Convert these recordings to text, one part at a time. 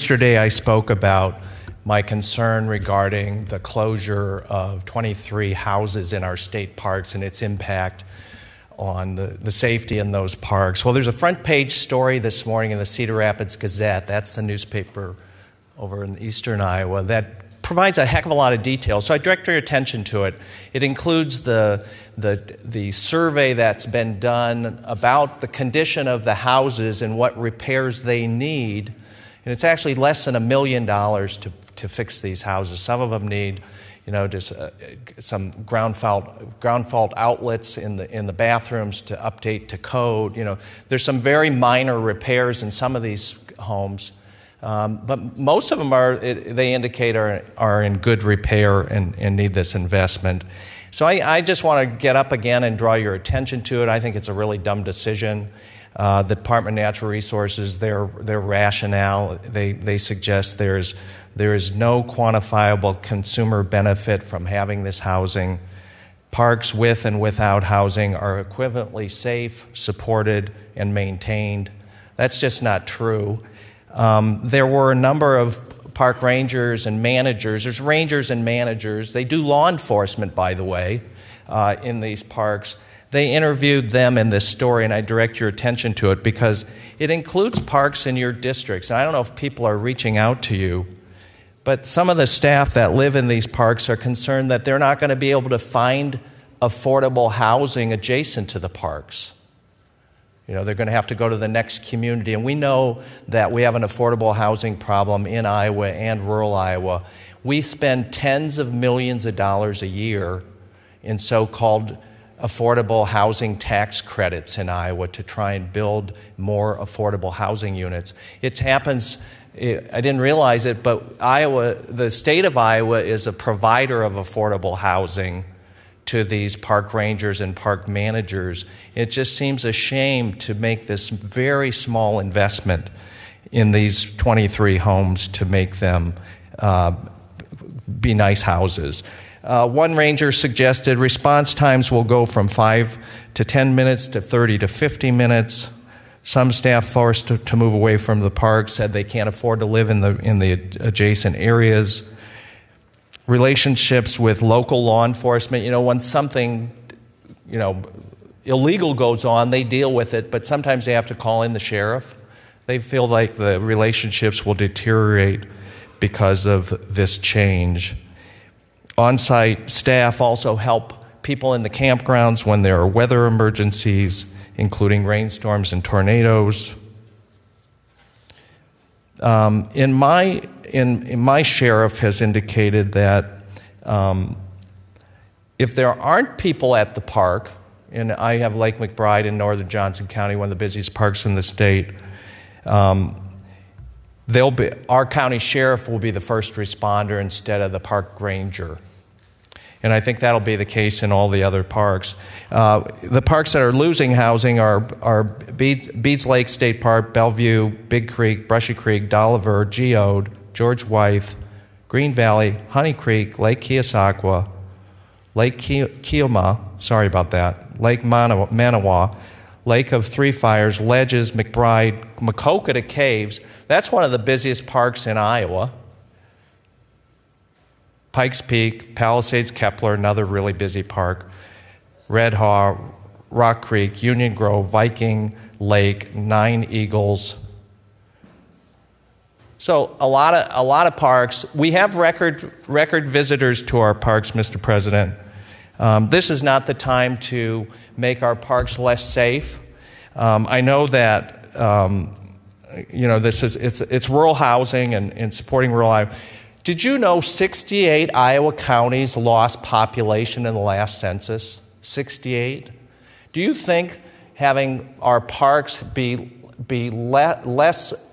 Yesterday I spoke about my concern regarding the closure of 23 houses in our state parks and its impact on the safety in those parks. Well, there's a front page story this morning in the Cedar Rapids Gazette. That's the newspaper over in eastern Iowa that provides a heck of a lot of detail. So I direct your attention to it. It includes the survey that's been done about the condition of the houses and what repairs they need. And it's actually less than $1 million to fix these houses. Some of them need, just some ground fault outlets in the bathrooms to update to code. There's some very minor repairs in some of these homes, but most of them they indicate are in good repair and need this investment. So I just want to get up again and draw your attention to it. I think it's a really dumb decision. The Department of Natural Resources, their rationale, they suggest there is no quantifiable consumer benefit from having this housing. Parks with and without housing are equivalently safe, supported, and maintained. That's just not true. There were a number of park rangers and managers. There's rangers and managers. They do law enforcement, by the way, in these parks. They interviewed them in this story, and I direct your attention to it because it includes parks in your districts. And I don't know if people are reaching out to you, but some of the staff that live in these parks are concerned that they're not going to be able to find affordable housing adjacent to the parks. They're going to have to go to the next community. And we know that we have an affordable housing problem in Iowa and rural Iowa. We spend tens of millions of dollars a year in so-called affordable housing tax credits in Iowa to try and build more affordable housing units. It happens, I didn't realize it, but the state of Iowa is a provider of affordable housing to these park rangers and park managers. It just seems a shame to make this very small investment in these 23 homes to make them be nice houses. One ranger suggested response times will go from 5 to 10 minutes to 30 to 50 minutes. Some staff forced to move away from the park said they can't afford to live in the adjacent areas. Relationships with local law enforcement, when something, illegal goes on, they deal with it, but sometimes they have to call in the sheriff. They feel like the relationships will deteriorate because of this change. On-site staff also help people in the campgrounds when there are weather emergencies, including rainstorms and tornadoes. In my sheriff has indicated that if there aren't people at the park, and I have Lake McBride in northern Johnson County, one of the busiest parks in the state, our county sheriff will be the first responder instead of the park ranger. And I think that'll be the case in all the other parks. The parks that are losing housing are Beeds Lake State Park, Bellevue, Big Creek, Brushy Creek, Dolliver, Geode, George Wythe, Green Valley, Honey Creek, Lake Keosauqua, Lake Keoma, sorry about that, Lake Manawa, Lake of Three Fires, Ledges, McBride, Maquoketa Caves. That's one of the busiest parks in Iowa. Pikes Peak, Palisades, Kepler, another really busy park. Red Haw, Rock Creek, Union Grove, Viking Lake, Nine Eagles. So a lot of parks. We have record visitors to our parks, Mr. President. This is not the time to make our parks less safe. I know that it's rural housing and supporting rural Iowa. Did you know 68 Iowa counties lost population in the last census? 68. Do you think having our parks be less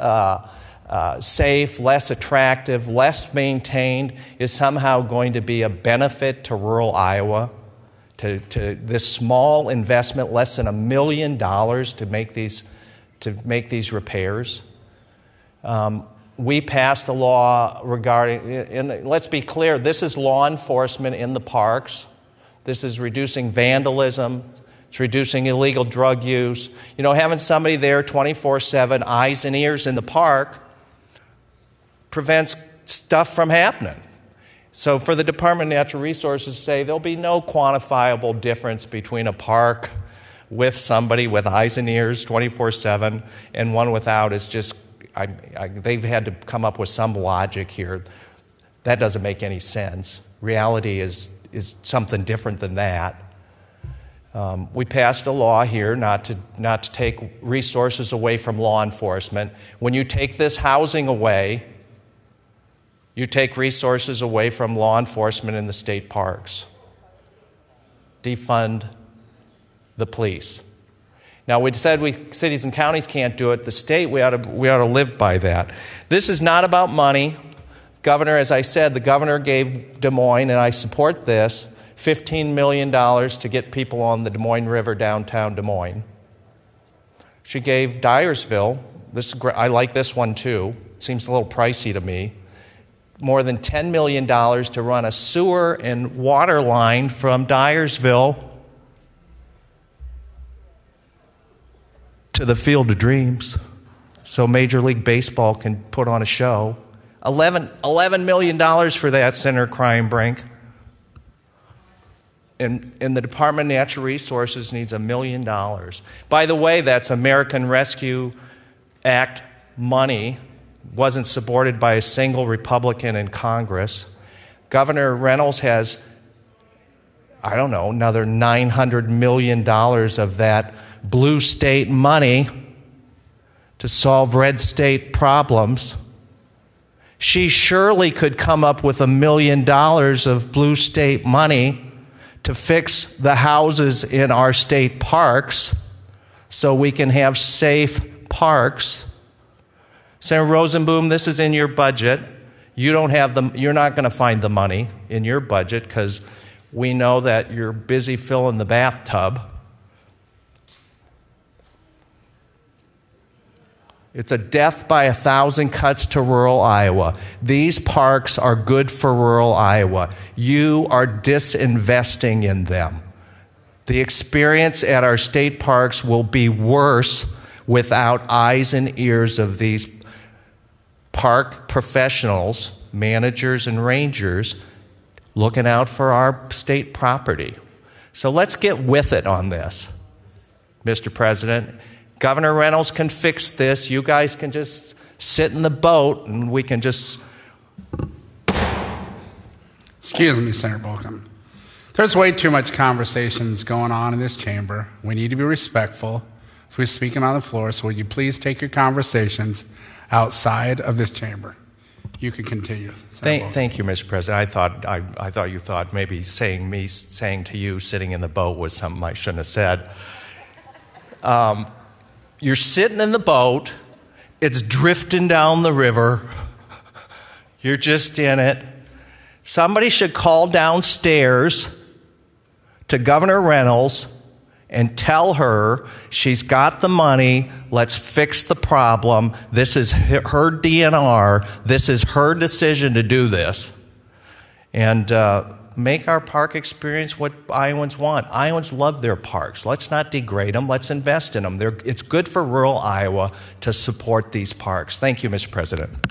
safe, less attractive, less maintained is somehow going to be a benefit to rural Iowa? To this small investment, less than $1 million to make these repairs? We passed a law regarding, and let's be clear, this is law enforcement in the parks. This is reducing vandalism. It's reducing illegal drug use. Having somebody there 24/7, eyes and ears in the park prevents stuff from happening. So for the Department of Natural Resources to say there'll be no quantifiable difference between a park with somebody with eyes and ears 24/7 and one without is just, they've had to come up with some logic here. That doesn't make any sense. Reality is something different than that. We passed a law here not to take resources away from law enforcement. When you take this housing away, you take resources away from law enforcement in the state parks. Defund the police. Now, we said cities and counties can't do it. The state, we ought to live by that. This is not about money. Governor, as I said, the governor gave Des Moines, and I support this, $15 million to get people on the Des Moines River downtown Des Moines. She gave Dyersville, I like this one too, seems a little pricey to me, more than $10 million to run a sewer and water line from Dyersville to the Field of Dreams so Major League Baseball can put on a show. $11 million for that, Senator Kreinbrink. And the Department of Natural Resources needs $1 million. By the way, that's American Rescue Act money. Wasn't supported by a single Republican in Congress. Governor Reynolds has, I don't know, another $900 million of that blue state money to solve red state problems. She surely could come up with $1 million of blue state money to fix the houses in our state parks so we can have safe parks. Senator Rosenboom, this is in your budget. You're not going to find the money in your budget because we know that you're busy filling the bathtub. It's a death by 1,000 cuts to rural Iowa. These parks are good for rural Iowa. You are disinvesting in them. The experience at our state parks will be worse without eyes and ears of these park professionals, managers and rangers, looking out for our state property. So let's get with it on this, Mr. President. Governor Reynolds can fix this. You guys can just sit in the boat and we can just... Excuse me, Senator Bolcom. There's way too much conversations going on in this chamber. We need to be respectful if we're speaking on the floor, so would you please take your conversations outside of this chamber? You can continue. Thank you, Mr. President. I thought you thought maybe saying to you sitting in the boat was something I shouldn't have said. You're sitting in the boat, it's drifting down the river, you're just in it. Somebody should call downstairs to Governor Reynolds and tell her she's got the money, let's fix the problem, this is her DNR, this is her decision to do this. And make our park experience what Iowans want. Iowans love their parks. Let's not degrade them. Let's invest in them. It's good for rural Iowa to support these parks. Thank you, Mr. President.